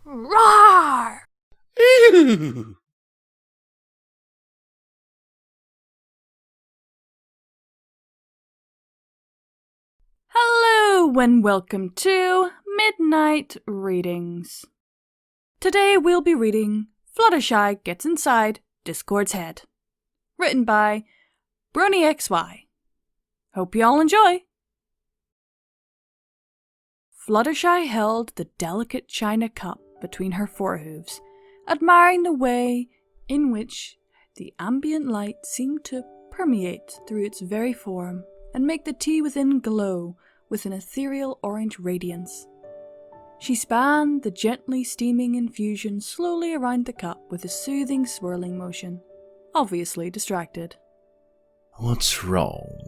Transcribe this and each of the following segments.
Roar! Ew. Hello and welcome to Midnight Readings. Today we'll be reading Fluttershy Gets Inside Discord's Head, written by Brony XY. Hope you all enjoy! Fluttershy held the delicate china cup between her forehooves, admiring the way in which the ambient light seemed to permeate through its very form and make the tea within glow with an ethereal orange radiance. She spanned the gently steaming infusion slowly around the cup with a soothing swirling motion, obviously distracted. What's wrong?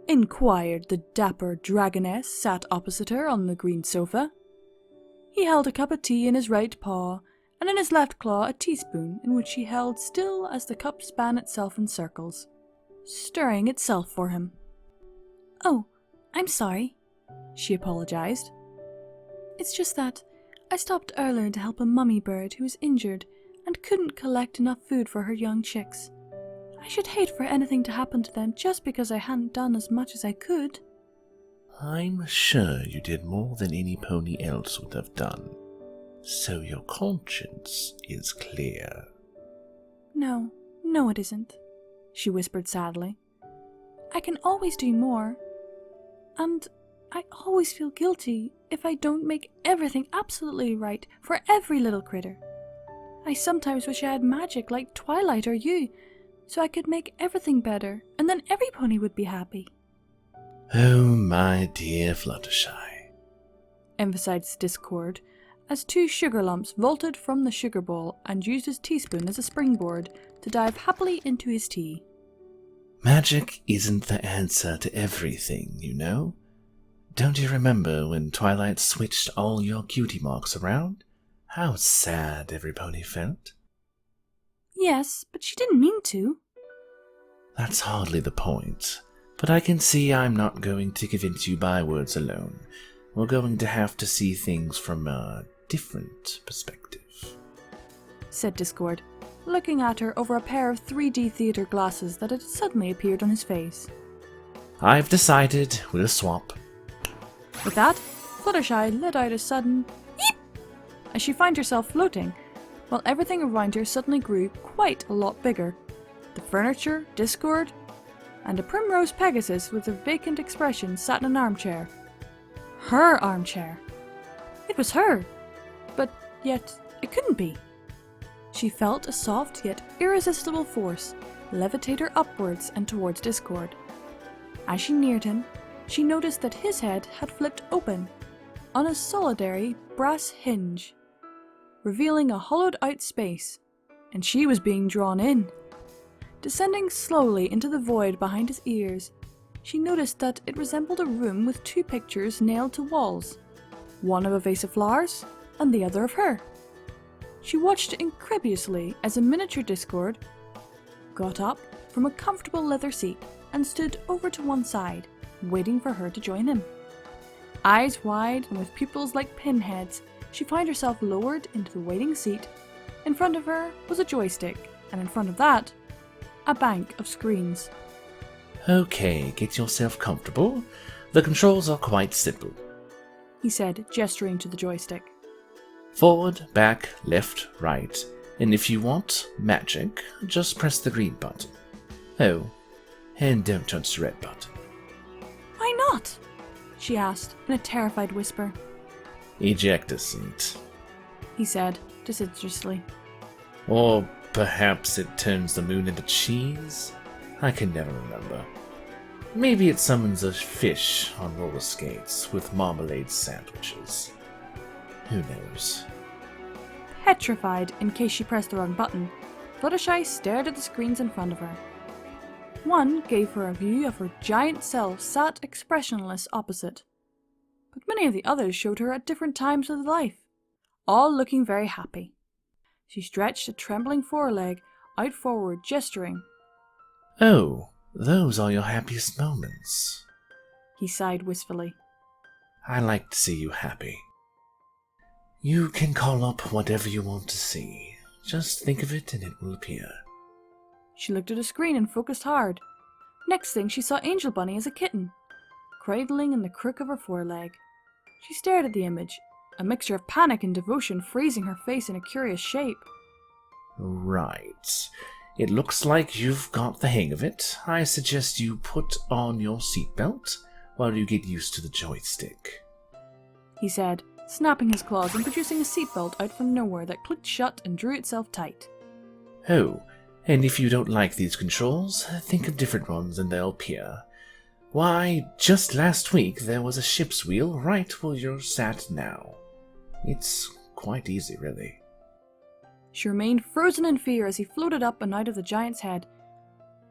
Inquired the dapper dragoness sat opposite her on the green sofa. He held a cup of tea in his right paw, and in his left claw a teaspoon in which he held still as the cup span itself in circles, stirring itself for him. "Oh, I'm sorry," she apologized. "It's just that I stopped earlier to help a mummy bird who was injured and couldn't collect enough food for her young chicks. I should hate for anything to happen to them just because I hadn't done as much as I could." I'm sure you did more than any pony else would have done, so your conscience is clear. No, it isn't," she whispered sadly. "I can always do more. And I always feel guilty if I don't make everything absolutely right for every little critter. I sometimes wish I had magic like Twilight or you, so I could make everything better, and then every pony would be happy." Oh, my dear Fluttershy, emphasized Discord, as two sugar lumps vaulted from the sugar bowl and used his teaspoon as a springboard to dive happily into his tea. Magic isn't the answer to everything, you know. Don't you remember when Twilight switched all your cutie marks around? How sad every pony felt. Yes, but she didn't mean to. That's hardly the point, but I can see I'm not going to convince you by words alone. We're going to have to see things from a different perspective, said Discord, looking at her over a pair of 3D theater glasses that had suddenly appeared on his face. I've decided we'll swap. With that, Fluttershy let out a sudden "eep" as she found herself floating, while everything around her suddenly grew quite a lot bigger. The furniture, Discord, and a primrose Pegasus with a vacant expression sat in an armchair. Her armchair. It was her, but yet it couldn't be. She felt a soft yet irresistible force levitate her upwards and towards Discord. As she neared him, she noticed that his head had flipped open on a solitary brass hinge, revealing a hollowed-out space, and she was being drawn in. Descending slowly into the void behind his ears, she noticed that it resembled a room with two pictures nailed to walls, one of a vase of flowers and the other of her. She watched incredulously as a miniature Discord got up from a comfortable leather seat and stood over to one side, waiting for her to join him. Eyes wide and with pupils like pinheads, she found herself lowered into the waiting seat. In front of her was a joystick, and in front of that, a bank of screens. Okay, get yourself comfortable. The controls are quite simple, he said, gesturing to the joystick. Forward, back, left, right, and if you want magic, just press the green button. Oh, and don't touch the red button. Why not? She asked in a terrified whisper. Ejector seat, he said, disinterestedly. Or perhaps it turns the moon into cheese? I can never remember. Maybe it summons a fish on roller skates with marmalade sandwiches. Who knows? Petrified in case she pressed the wrong button, Fluttershy stared at the screens in front of her. One gave her a view of her giant self sat expressionless opposite, but many of the others showed her at different times of life, all looking very happy. She stretched a trembling foreleg out forward, gesturing. Oh, those are your happiest moments, he sighed wistfully. I like to see you happy. You can call up whatever you want to see. Just think of it and it will appear. She looked at a screen and focused hard. Next thing, she saw Angel Bunny as a kitten, cradling in the crook of her foreleg. She stared at the image, a mixture of panic and devotion freezing her face in a curious shape. Right. It looks like you've got the hang of it. I suggest you put on your seatbelt while you get used to the joystick, he said, snapping his claws and producing a seatbelt out from nowhere that clicked shut and drew itself tight. Oh, and if you don't like these controls, think of different ones and they'll appear. Why, just last week there was a ship's wheel right where you're sat now. It's quite easy, really. She remained frozen in fear as he floated up and out of the giant's head,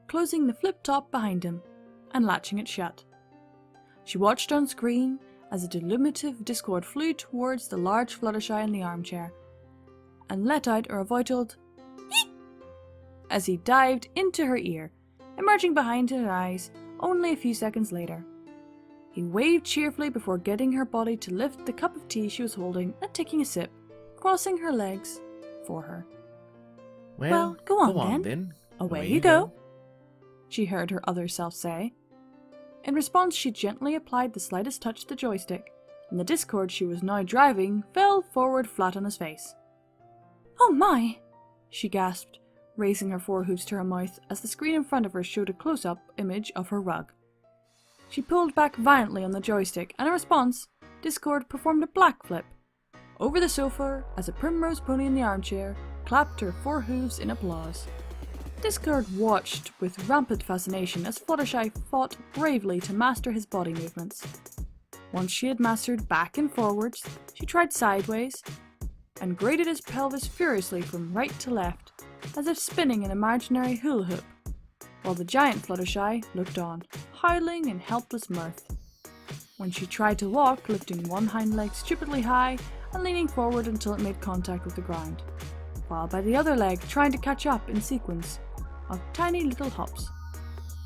closing the flip top behind him and latching it shut. She watched on screen as a deluminative discord flew towards the large Fluttershy in the armchair and let out a revolted "Eek!" as he dived into her ear, emerging behind her eyes only a few seconds later. He waved cheerfully before getting her body to lift the cup of tea she was holding and taking a sip, crossing her legs for her. Well, go on then. Away you go, she heard her other self say. In response, she gently applied the slightest touch to the joystick, and the discord she was now driving fell forward flat on his face. Oh my! She gasped, raising her forehooves to her mouth as the screen in front of her showed a close-up image of her rug. She pulled back violently on the joystick, and in response, Discord performed a black flip over the sofa as a primrose pony in the armchair clapped her forehooves in applause. Discord watched with rampant fascination as Fluttershy fought bravely to master his body movements. Once she had mastered back and forwards, she tried sideways and grated his pelvis furiously from right to left, as if spinning an imaginary hula hoop, while the giant Fluttershy looked on, howling in helpless mirth. When she tried to walk, lifting one hind leg stupidly high and leaning forward until it made contact with the ground, while by the other leg trying to catch up in sequence of tiny little hops.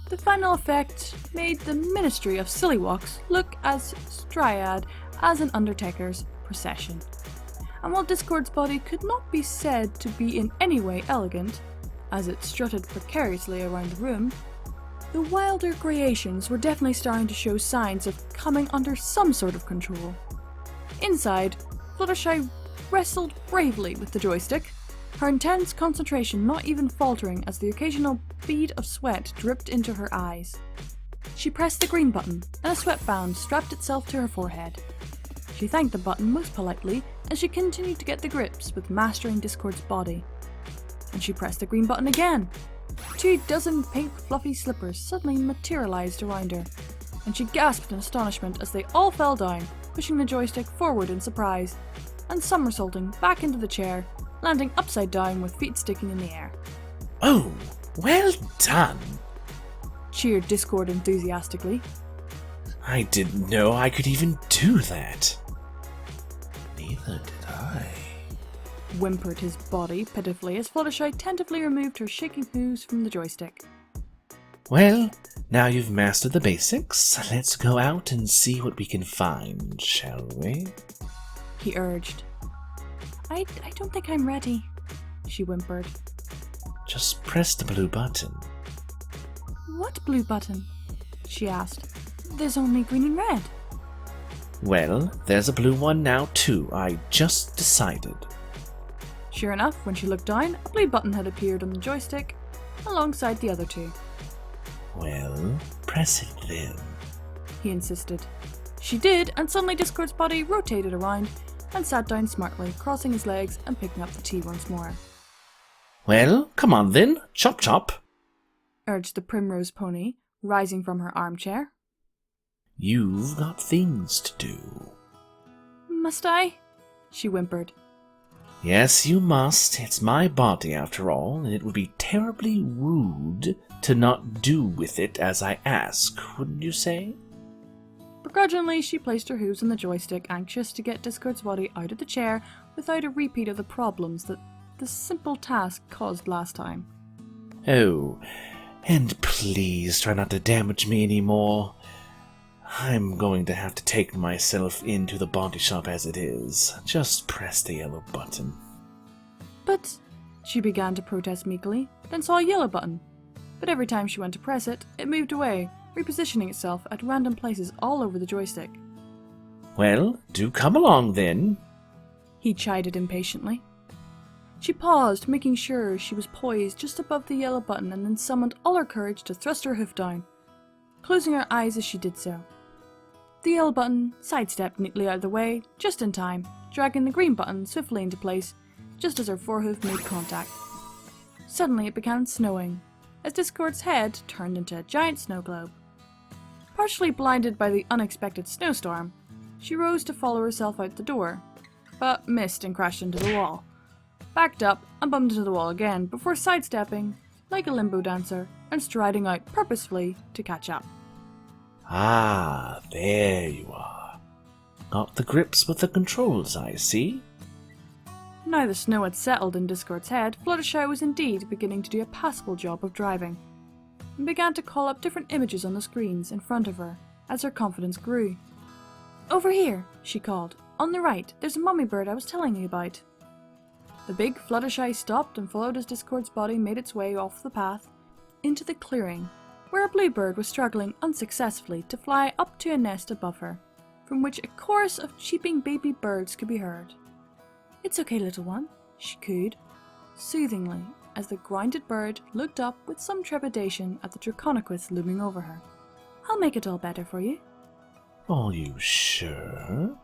The final effect made the Ministry of Silly Walks look as striad as an undertaker's procession. And while Discord's body could not be said to be in any way elegant, as it strutted precariously around the room, the wilder creations were definitely starting to show signs of coming under some sort of control. Inside, Fluttershy wrestled bravely with the joystick, her intense concentration not even faltering as the occasional bead of sweat dripped into her eyes. She pressed the green button, and a sweatband strapped itself to her forehead. She thanked the button most politely as she continued to get the grips with mastering Discord's body. And she pressed the green button again. 24 pink fluffy slippers suddenly materialized around her, and she gasped in astonishment as they all fell down, pushing the joystick forward in surprise, and somersaulting back into the chair, landing upside down with feet sticking in the air. Oh, well done! Cheered Discord enthusiastically. I didn't know I could even do that. Neither did I. Whimpered his body pitifully as Fluttershy tentatively removed her shaking hooves from the joystick. Well, now you've mastered the basics, let's go out and see what we can find, shall we? He urged. I don't think I'm ready, she whimpered. Just press the blue button. What blue button? She asked. There's only green and red. Well, there's a blue one now too, I just decided. Sure enough, when she looked down, a blue button had appeared on the joystick, alongside the other two. Well, press it then, he insisted. She did, and suddenly Discord's body rotated around and sat down smartly, crossing his legs and picking up the tea once more. Well, come on then, chop chop, urged the primrose pony, rising from her armchair. You've got things to do. Must I? She whimpered. Yes, you must. It's my body after all, and it would be terribly rude to not do with it as I ask, wouldn't you say? Begrudgingly, she placed her hooves on the joystick, anxious to get Discord's body out of the chair without a repeat of the problems that the simple task caused last time. Oh, and please try not to damage me anymore. I'm going to have to take myself into the body shop as it is. Just press the yellow button. But, she began to protest meekly, then saw a yellow button. But every time she went to press it, it moved away, repositioning itself at random places all over the joystick. Well, do come along then, he chided impatiently. She paused, making sure she was poised just above the yellow button, and then summoned all her courage to thrust her hoof down, closing her eyes as she did so. The yellow button sidestepped neatly out of the way, just in time, dragging the green button swiftly into place, just as her forehoof made contact. Suddenly it began snowing, as Discord's head turned into a giant snow globe. Partially blinded by the unexpected snowstorm, she rose to follow herself out the door, but missed and crashed into the wall. Backed up and bumped into the wall again before sidestepping, like a limbo dancer, and striding out purposefully to catch up. Ah, there you are. Got the grips with the controls, I see. Now the snow had settled in Discord's head, Fluttershy was indeed beginning to do a passable job of driving, and began to call up different images on the screens in front of her as her confidence grew. "Over here," she called. "On the right, there's a mummy bird I was telling you about." The big Fluttershy stopped and followed as Discord's body made its way off the path into the clearing, where a bluebird was struggling unsuccessfully to fly up to a nest above her, from which a chorus of cheeping baby birds could be heard. "It's okay, little one," she cooed, soothingly, as the grounded bird looked up with some trepidation at the Draconequus looming over her. "I'll make it all better for you." Are you sure?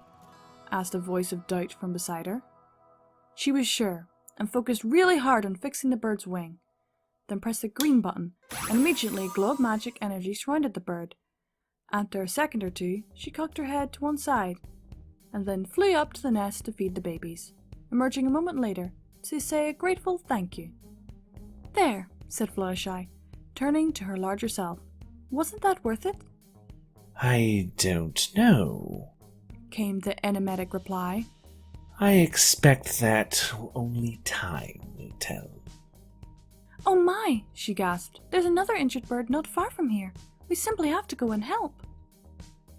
asked a voice of doubt from beside her. She was sure, and focused really hard on fixing the bird's wing, then pressed the green button, and immediately a glow of magic energy surrounded the bird. After a second or two, she cocked her head to one side, and then flew up to the nest to feed the babies, emerging a moment later to say a grateful thank you. "There," said Fluttershy, turning to her larger self. "Wasn't that worth it?" I don't know, came the enigmatic reply. I expect that only time will tell. "Oh my," she gasped. "There's another injured bird not far from here. We simply have to go and help."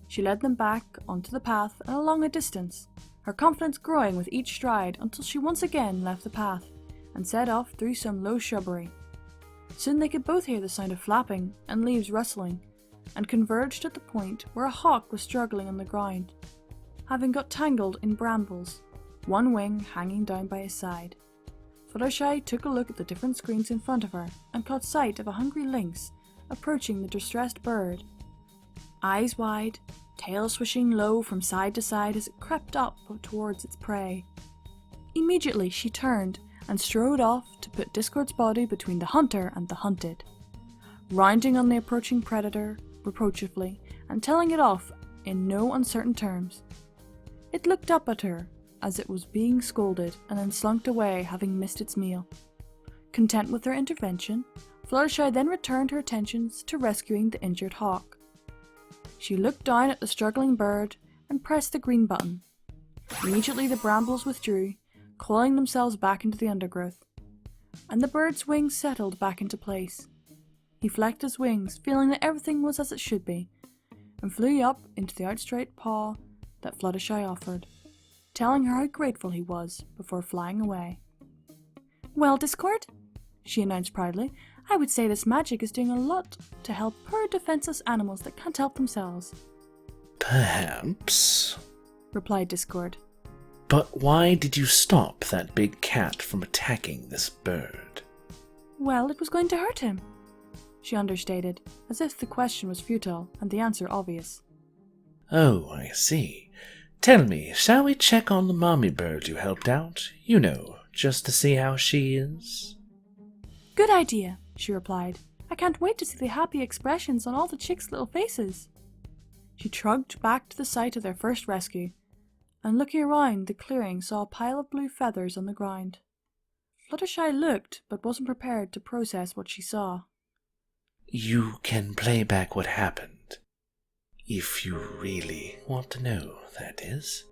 She led them back onto the path and along a distance, her confidence growing with each stride until she once again left the path and set off through some low shrubbery. Soon they could both hear the sound of flapping and leaves rustling, and converged at the point where a hawk was struggling on the ground, having got tangled in brambles, one wing hanging down by his side. Fluttershy took a look at the different screens in front of her and caught sight of a hungry lynx approaching the distressed bird. Eyes wide, tail swishing low from side to side as it crept up towards its prey. Immediately she turned and strode off to put Discord's body between the hunter and the hunted, rounding on the approaching predator reproachfully and telling it off in no uncertain terms. It looked up at her as it was being scolded and then slunk away, having missed its meal. Content with her intervention, Fluttershy then returned her attentions to rescuing the injured hawk. She looked down at the struggling bird and pressed the green button. Immediately the brambles withdrew, coiling themselves back into the undergrowth, and the bird's wings settled back into place. He flecked his wings, feeling that everything was as it should be, and flew up into the outstretched paw that Fluttershy offered, telling her how grateful he was before flying away. "Well, Discord," she announced proudly, "I would say this magic is doing a lot to help poor defenseless animals that can't help themselves." Perhaps, replied Discord. But why did you stop that big cat from attacking this bird? "Well, it was going to hurt him," she understated, as if the question was futile and the answer obvious. Oh, I see. Tell me, shall we check on the mommy bird you helped out? You know, just to see how she is. "Good idea," she replied. "I can't wait to see the happy expressions on all the chicks' little faces." She trudged back to the site of their first rescue, and looking around the clearing saw a pile of blue feathers on the ground. Fluttershy looked, but wasn't prepared to process what she saw. You can play back what happened. If you really want to know, that is.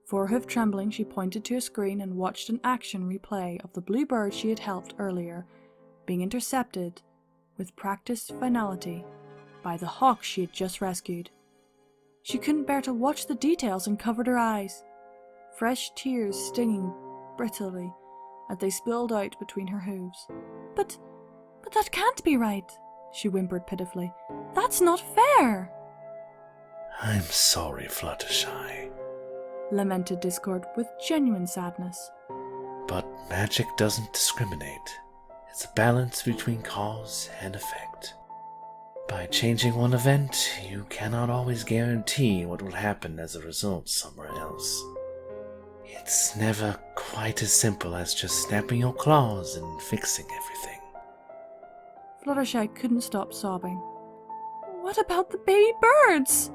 Forehoof trembling, she pointed to a screen and watched an action replay of the blue bird she had helped earlier being intercepted with practiced finality by the hawk she had just rescued. She couldn't bear to watch the details and covered her eyes, fresh tears stinging brittly as they spilled out between her hooves. But that can't be right, she whimpered pitifully. That's not fair. I'm sorry, Fluttershy, lamented Discord with genuine sadness. but magic doesn't discriminate. It's a balance between cause and effect. By changing one event, you cannot always guarantee what will happen as a result somewhere else. It's never quite as simple as just snapping your claws and fixing everything. Fluttershy couldn't stop sobbing. What about the baby birds?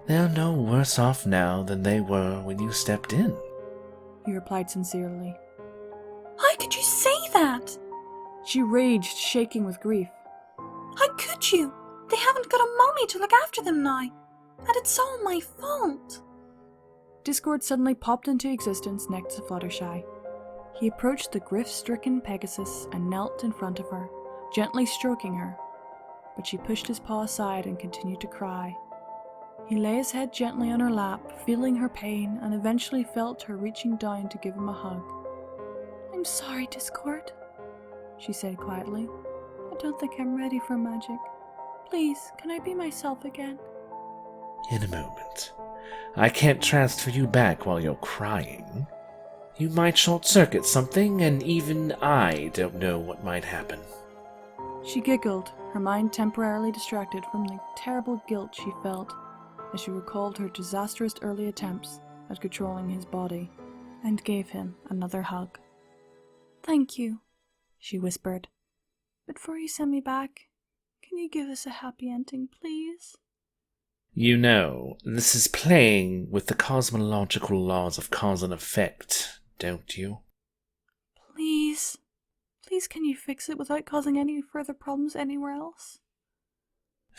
They're no worse off now than they were when you stepped in. He replied sincerely. How could you say that? She raged, shaking with grief. How could you? They haven't got a mommy to look after them now, and it's all my fault. Discord suddenly popped into existence next to Fluttershy. He approached the grief-stricken Pegasus and knelt in front of her, gently stroking her, but she pushed his paw aside and continued to cry. He lay his head gently on her lap, feeling her pain, and eventually felt her reaching down to give him a hug. I'm sorry, Discord, she said quietly. I don't think I'm ready for magic. Please, can I be myself again? In a moment. I can't transfer you back while you're crying. You might short-circuit something, and even I don't know what might happen. She giggled, her mind temporarily distracted from the terrible guilt she felt as she recalled her disastrous early attempts at controlling his body, and gave him another hug. Thank you, she whispered. But before you send me back, can you give us a happy ending, please? You know, this is playing with the cosmological laws of cause and effect, don't you? Please. Please, can you fix it without causing any further problems anywhere else?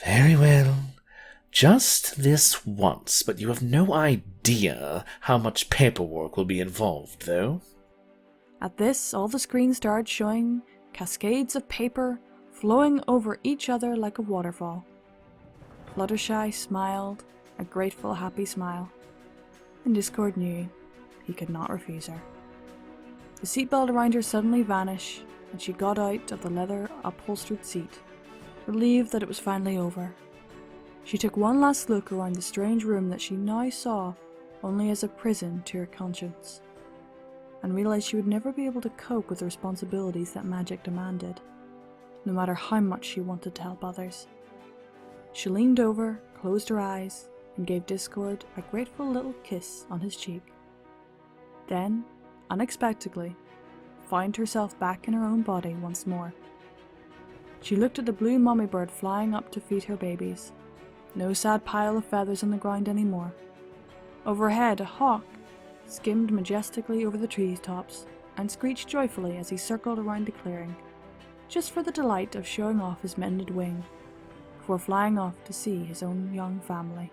Very well. Just this once, but you have no idea how much paperwork will be involved, though. At this, all the screens started showing cascades of paper flowing over each other like a waterfall. Fluttershy smiled, a grateful, happy smile, and Discord knew he could not refuse her. The seatbelt around her suddenly vanished, and she got out of the leather upholstered seat, relieved that it was finally over. She took one last look around the strange room that she now saw only as a prison to her conscience, and realized she would never be able to cope with the responsibilities that magic demanded, no matter how much she wanted to help others. She leaned over, closed her eyes, and gave Discord a grateful little kiss on his cheek. Then, unexpectedly, found herself back in her own body once more. She looked at the blue mummy bird flying up to feed her babies. No sad pile of feathers on the ground anymore. Overhead, a hawk skimmed majestically over the treetops and screeched joyfully as he circled around the clearing, just for the delight of showing off his mended wing, before flying off to see his own young family.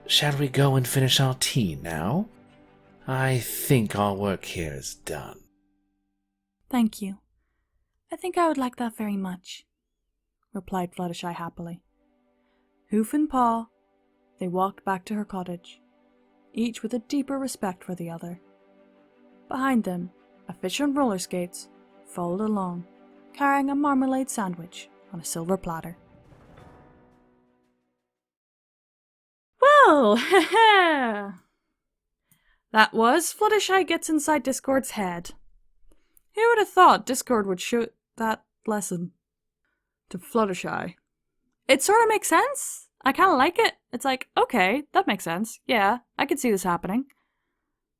Shall we go and finish our tea now? I think our work here is done. Thank you. I think I would like that very much, replied Fluttershy happily. Hoof and paw, they walked back to her cottage, each with a deeper respect for the other. Behind them, a fish on roller skates followed along, carrying a marmalade sandwich on a silver platter. Well, that was Fluttershy Gets Inside Discord's Head. Who would have thought Discord would show that lesson to Fluttershy? It sort of makes sense. I kind of like it. It's like, okay, that makes sense. Yeah, I could see this happening.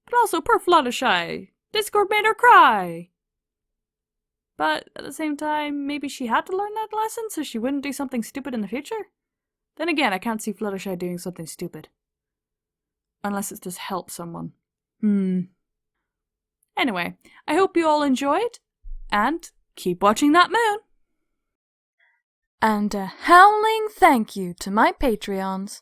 But also, poor Fluttershy. Discord made her cry. But at the same time, maybe she had to learn that lesson so she wouldn't do something stupid in the future? Then again, I can't see Fluttershy doing something stupid. Unless it's just help someone. Anyway, I hope you all enjoyed, and keep watching that moon. And a howling thank you to my Patreons.